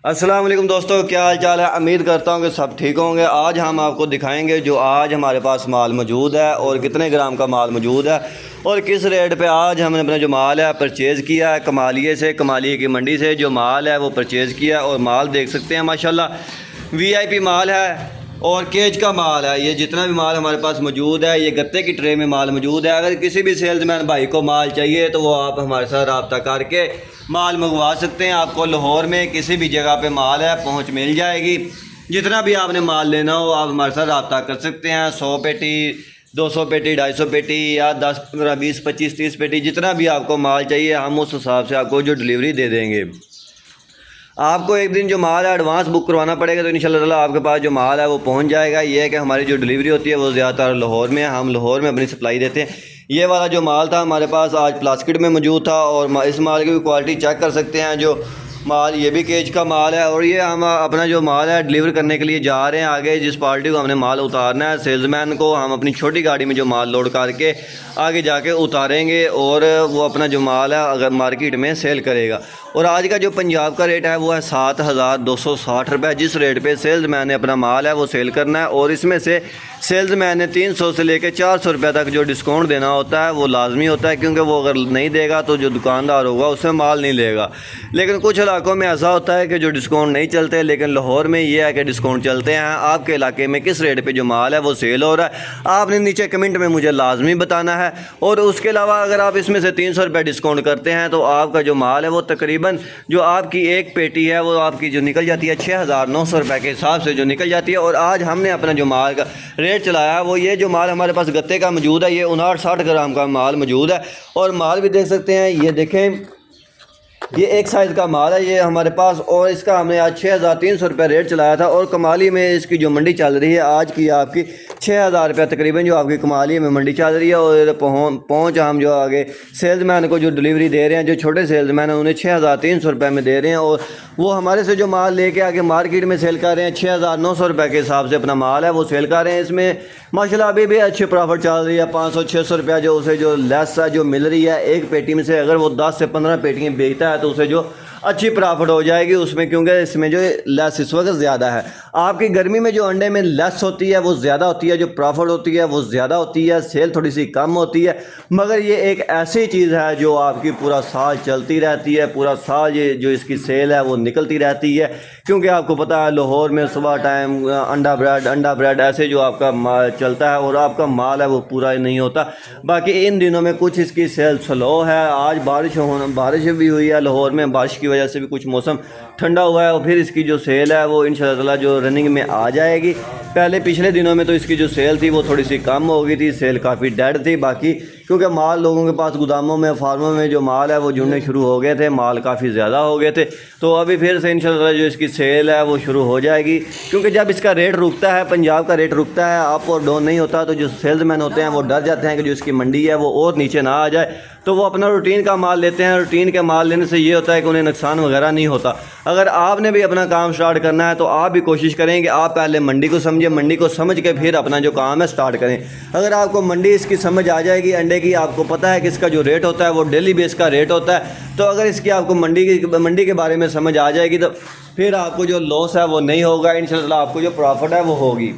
अस्सलाम वालेकुम दोस्तों, क्या हाल चाल है। उम्मीद करता हूँ कि सब ठीक होंगे। आज हम आपको दिखाएंगे जो आज हमारे पास माल मौजूद है और कितने ग्राम का माल मौजूद है और किस रेट पे आज हमने अपना जो माल है परचेज़ किया है कमालिए से, कमालिए की मंडी से जो माल है वो परचेज़ किया है। और माल देख सकते हैं माशाल्लाह वीआईपी माल है और केज का माल है। ये जितना भी माल हमारे पास मौजूद है ये गत्ते की ट्रे में माल मौजूद है। अगर किसी भी सेल्समैन भाई को माल चाहिए तो वो आप हमारे साथ रब्ता करके माल मंगवा सकते हैं। आपको लाहौर में किसी भी जगह पे माल है पहुंच मिल जाएगी। जितना भी आपने माल लेना हो आप हमारे साथ रब्ता कर सकते हैं। 100 पेटी, 200 पेटी, 250 पेटी या 10, 15, 20, 25, 30 पेटी, जितना भी आपको माल चाहिए हम उस हिसाब से आपको जो डिलीवरी दे देंगे। आपको एक दिन जो माल है एडवांस बुक करवाना पड़ेगा तो इंशाल्लाह ताला आपके पास जो माल है वो पहुंच जाएगा। ये है कि हमारी जो डिलीवरी होती है वो ज़्यादातर लाहौर में है, हम लाहौर में अपनी सप्लाई देते हैं। ये वाला जो माल था हमारे पास आज प्लास्टिक में मौजूद था और इस माल की भी क्वालिटी चेक कर सकते हैं। जो माल ये भी केज का माल है और ये हम अपना जो माल है डिलीवर करने के लिए जा रहे हैं। आगे जिस पार्टी को हमने माल उतारना है सेल्समैन को हम अपनी छोटी गाड़ी में जो माल लोड करके आगे जाके उतारेंगे और वो अपना जो माल है अगर मार्केट में सेल करेगा। और आज का जो पंजाब का रेट है वो है 7,260 रुपये। जिस रेट पे सेल्समैन ने अपना माल है वो सेल करना है और इसमें से सेल्समैन ने 300 से लेकर 400 रुपये तक जो डिस्काउंट देना होता है वो लाजमी होता है, क्योंकि वो अगर नहीं देगा तो जो दुकानदार होगा उससे माल नहीं लेगा। लेकिन कुछ इलाकों में ऐसा होता है कि जो डिस्काउंट नहीं चलते, लेकिन लाहौर में ये है कि डिस्काउंट चलते हैं। आपके इलाके में किस रेट पे जो माल है वो सेल हो रहा है आपने नीचे कमेंट में मुझे लाजमी बताना है। और उसके अलावा अगर आप इसमें से 300 रुपये डिस्काउंट करते हैं तो आपका जो माल है वो तकरीबन जो आपकी एक पेटी है वो आपकी जो निकल जाती है 6,900 रुपये के हिसाब से जो निकल जाती है। और आज हमने अपना जो माल का रेट चलाया है वो ये जो माल हमारे पास गत्ते का मौजूद है ये 59-60 ग्राम का माल मौजूद है। और माल भी देख सकते हैं, ये देखें ये एक साइज़ का माल है ये हमारे पास। और इसका हमने आज 6,300 रुपये रेट चलाया था और कमाली में इसकी जो मंडी चल रही है आज की आपकी 6,000 रुपये तकरीबन जो आपकी कमाली में मंडी चल रही है। और पहुँच हम जो आगे सेल्समैन को जो डिलीवरी दे रहे हैं, जो छोटे सेल्समैन हैं उन्हें 6,300 रुपये में दे रहे हैं और वो हमारे से जो माल लेके आके मार्केट में सेल कर रहे हैं 6,900 रुपये के हिसाब से अपना माल है वो सेल कर रहे हैं। इसमें माशाल्लाह अभी भी अच्छी प्रॉफिट चल रही है। 500-600 रुपया जो उसे जो लेस है जो मिल रही है एक पेटी में से, अगर वो 10 से 15 पेटियाँ बेचता है तो उसे जो अच्छी प्रॉफिट हो जाएगी उसमें, क्योंकि इसमें जो लेस इस वक्त ज़्यादा है। आपकी गर्मी में जो अंडे में लेस होती है वो ज़्यादा होती है, जो प्रॉफिट होती है वो ज़्यादा होती है, सेल थोड़ी सी कम होती है। मगर ये एक ऐसी चीज़ है जो आपकी पूरा साल चलती रहती है, पूरा साल ये जो इसकी सेल है वो निकलती रहती है। क्योंकि आपको पता है लाहौर में सुबह टाइम अंडा ब्रेड ऐसे जो आपका माल चलता है और आपका माल है वो पूरा नहीं होता। बाकी इन दिनों में कुछ इसकी सेल स्लो है। आज बारिश भी हुई है लाहौर में, बारिश की वजह से भी कुछ मौसम ठंडा हुआ है और फिर इसकी जो सेल है वो इंशाल्लाह ताला जो रनिंग में आ जाएगी। पहले पिछले दिनों में तो इसकी जो सेल थी वो थोड़ी सी कम हो गई थी, सेल काफ़ी डेड थी। बाकी क्योंकि माल लोगों के पास गोदामों में फार्मों में जो माल है वो जुड़ने शुरू हो गए थे, माल काफ़ी ज़्यादा हो गए थे, तो अभी फिर से इंशाल्लाह जो इसकी सेल है वो शुरू हो जाएगी। क्योंकि जब इसका रेट रुकता है, पंजाब का रेट रुकता है, अप और डाउन नहीं होता, तो जो सेल्समैन होते हैं वो डर जाते हैं कि जो इसकी मंडी है वो और नीचे ना आ जाए, तो वो अपना रूटीन का माल लेते हैं। रूटीन के माल लेने से ये होता है कि उन्हें नुकसान वगैरह नहीं होता। अगर आपने भी अपना काम स्टार्ट करना है तो आप भी कोशिश करें कि आप पहले मंडी को समझें, मंडी को समझ के फिर अपना जो काम है स्टार्ट करें। अगर आपको मंडी इसकी समझ आ जाएगी अंडे की, आपको पता है कि इसका जो रेट होता है वो डेली बेस का रेट होता है, तो अगर इसकी आपको मंडी के बारे में समझ आ जाएगी तो फिर आपको जो लॉस है वो नहीं होगा, इंशाल्लाह आपको जो प्रॉफिट है वो होगी।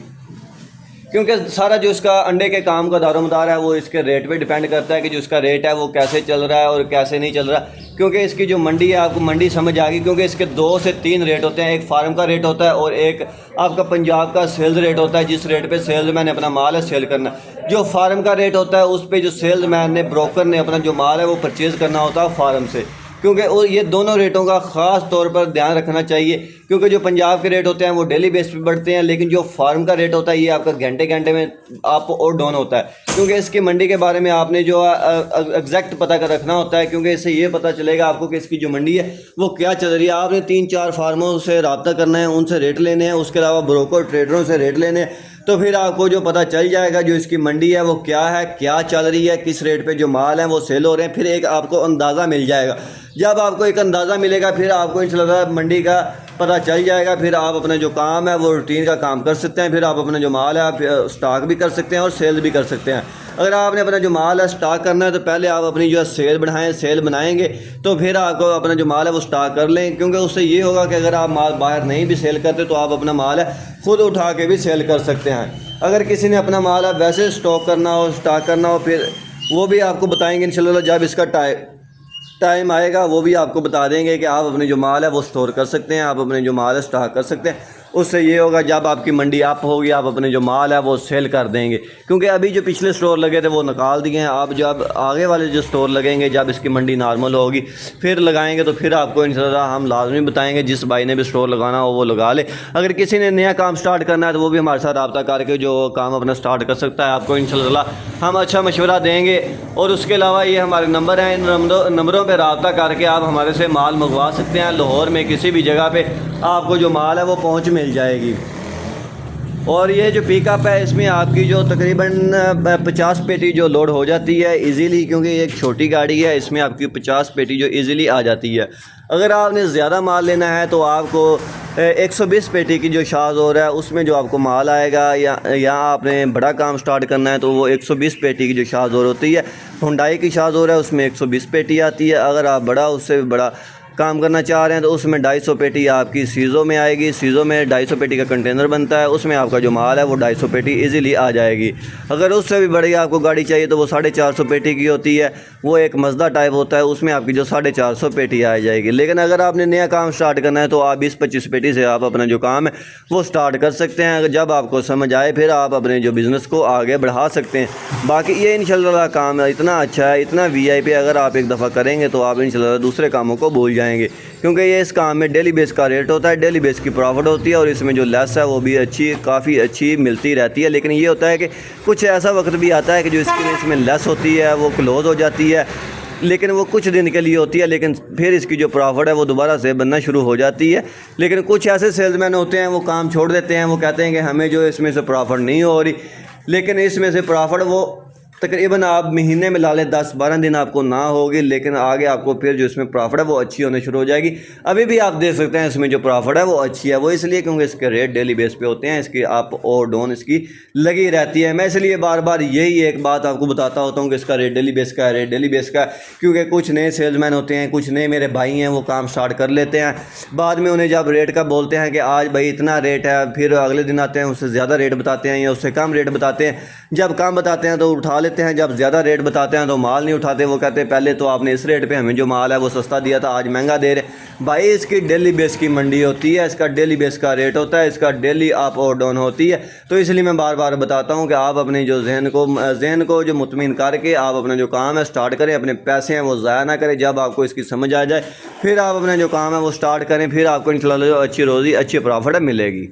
क्योंकि सारा जो इसका अंडे के काम का दारोमदार है वो इसके रेट पे डिपेंड करता है कि जो इसका रेट है वो कैसे चल रहा है और कैसे नहीं चल रहा। क्योंकि इसकी जो मंडी है आपको मंडी समझ आ गई, क्योंकि इसके 2 से 3 रेट होते हैं। एक फार्म का रेट होता है और एक आपका पंजाब का सेल्स रेट होता है, जिस रेट पे सेल्समैन ने अपना माल है सेल करना। जो फार्म का रेट होता है उस पर जो सेल्समैन ने, ब्रोकर ने अपना जो माल है वो परचेज़ करना होता है फार्म से। क्योंकि ये दोनों रेटों का ख़ास तौर पर ध्यान रखना चाहिए, क्योंकि जो पंजाब के रेट होते हैं वो डेली बेस पे बढ़ते हैं, लेकिन जो फार्म का रेट होता है ये आपका घंटे में आप और डाउन होता है। क्योंकि इसकी मंडी के बारे में आपने जो एग्जैक्ट पता कर रखना होता है, क्योंकि इससे ये पता चलेगा आपको कि इसकी जो मंडी है वो क्या चल रही है। आपने 3-4 फार्मों से रब्ता करना है, उनसे रेट लेने हैं, उसके अलावा ब्रोकर ट्रेडरों से रेट लेने हैं, तो फिर आपको जो पता चल जाएगा जो इसकी मंडी है वो क्या है, क्या चल रही है, किस रेट पे जो माल है वो सेल हो रहे हैं। फिर एक आपको अंदाज़ा मिल जाएगा। जब आपको एक अंदाज़ा मिलेगा फिर आपको इंशाल्लाह मंडी का पता चल जाएगा। फिर आप अपना जो काम है वो रूटीन का काम कर सकते हैं। फिर आप अपना जो माल है आप स्टॉक भी कर सकते हैं और सेल भी कर सकते हैं। अगर आपने अपना जो माल है स्टॉक करना है तो पहले आप अपनी जो है सेल बढ़ाएं। सेल बनाएंगे तो फिर आपको अपना जो माल है वो स्टॉक कर लें, क्योंकि उससे ये होगा कि अगर आप माल बाहर नहीं भी सेल करते तो आप अपना माल है खुद उठा के भी सेल कर सकते हैं। अगर किसी ने अपना माल है वैसे स्टॉक करना हो, स्टॉक करना हो, फिर वो भी आपको बताएंगे इंशाल्लाह। जब इसका टाइम आएगा वो भी आपको बता देंगे कि आप अपने जो माल है वो स्टोर कर सकते हैं, आप अपने जो माल है स्टॉक कर सकते हैं। उससे ये होगा जब आपकी मंडी अप होगी आप अपने जो माल है वो सेल कर देंगे, क्योंकि अभी जो पिछले स्टोर लगे थे वो निकाल दिए हैं। आप जब आगे वाले जो स्टोर लगेंगे, जब इसकी मंडी नॉर्मल होगी फिर लगाएंगे तो फिर आपको इंशाल्लाह हम लाजमी बताएंगे। जिस भाई ने भी स्टोर लगाना हो वो लगा ले। अगर किसी ने नया काम स्टार्ट करना है तो वो भी हमारे साथ रब्ता करके जो काम अपना स्टार्ट कर सकता है। आपको इंशाल्लाह हम अच्छा मशवरा देंगे। और उसके अलावा ये हमारे नंबर हैं, इन नंबरों पर रब्ता करके आप हमारे से माल मंगवा सकते हैं। लाहौर में किसी भी जगह पर आपको जो माल है वो पहुँच मिल जाएगी। और ये जो पिकअप है इसमें आपकी जो तकरीबन 50 पेटी जो लोड हो जाती है इजीली, क्योंकि ये एक छोटी गाड़ी है। इसमें आपकी 50 पेटी जो इजीली आ जाती है। अगर आपने ज़्यादा माल लेना है तो आपको 120 पेटी की जो शाहज़ोर है उसमें जो आपको माल आएगा, या आपने बड़ा काम स्टार्ट करना है तो वो 120 पेटी की जो शाहज़ोर होती है, हुंडई की शाहज़ोर है उसमें 120 पेटी आती है। अगर आप बड़ा उससे बड़ा काम करना चाह रहे हैं तो उसमें 250 पेटी आपकी सीज़ो में आएगी। सीज़ो में 250 पेटी का कंटेनर बनता है, उसमें आपका जो माल है वो 250 पेटी इजीली आ जाएगी। अगर उससे भी बड़ी आपको गाड़ी चाहिए तो वो 450 पेटी की होती है, वो एक मज़दा टाइप होता है, उसमें आपकी जो 450 पेटी आ जाएगी। लेकिन अगर आपने नया काम स्टार्ट करना है तो आप 20-25 पेटी से आप अपना जो काम है वो स्टार्ट कर सकते हैं। अगर जब आपको समझ आए फिर आप अपने जो बिज़नेस को आगे बढ़ा सकते हैं। बाकी ये इंशाल्लाह काम है इतना अच्छा है, इतना VIP, अगर आप एक दफ़ा करेंगे तो आप इंशाल्लाह दूसरे कामों को भूल जाएंगे, क्योंकि ये इस काम में डेली बेस का रेट होता है, डेली बेस की प्रॉफिट होती है। और इसमें जो लेस है वो भी काफ़ी अच्छी मिलती रहती है। लेकिन ये होता है कि कुछ ऐसा वक्त भी आता है कि जो इसमें लेस होती है वो क्लोज़ हो जाती है, लेकिन वो कुछ दिन के लिए होती है, लेकिन फिर इसकी जो प्रॉफिट है वो दोबारा से बनना शुरू हो जाती है। लेकिन कुछ ऐसे सेल्समैन होते हैं वो काम छोड़ देते हैं, वो कहते हैं कि हमें जो इसमें से प्रॉफिट नहीं हो रही, लेकिन इसमें से प्रॉफिट वो तकरीबन आप महीने में ला लें 10-12 दिन आपको ना होगी, लेकिन आगे आपको फिर जो इसमें प्रॉफिट है वो अच्छी होने शुरू हो जाएगी। अभी भी आप देख सकते हैं इसमें जो प्रॉफिट है वो अच्छी है, वो इसलिए क्योंकि इसके रेट डेली बेस पे होते हैं, इसकी अप और डाउन इसकी लगी रहती है। मैं इसलिए बार बार यही एक बात आपको बताता होता हूँ कि इसका रेट डेली बेस का है, रेट डेली बेस का है, क्योंकि कुछ नए सेल्समैन होते हैं, कुछ नए मेरे भाई हैं, वो काम स्टार्ट कर लेते हैं। बाद में उन्हें जब रेट का बोलते हैं कि आज भाई इतना रेट है, फिर अगले दिन आते हैं उससे ज़्यादा रेट बताते हैं या उससे कम रेट बताते हैं। जब कम बताते हैं तो उठा लेते हैं, जब ज़्यादा रेट बताते हैं तो माल नहीं उठाते। वो कहते हैं पहले तो आपने इस रेट पे हमें जो माल है वो सस्ता दिया था, आज महंगा दे रहे। भाई इसकी डेली बेस की मंडी होती है, इसका डेली बेस का रेट होता है, इसका डेली अप और डाउन होती है। तो इसलिए मैं बार बार बताता हूँ कि आप अपने जो जहन को जो मुतमिन करके आप अपना जो काम है स्टार्ट करें, अपने पैसे हैं वो ज़ाया ना करें। जब आपको इसकी समझ आ जाए फिर आप अपना जो काम है वो स्टार्ट करें, फिर आपको इंशाल्लाह अच्छी रोज़ी अच्छी प्रॉफिट मिलेगी।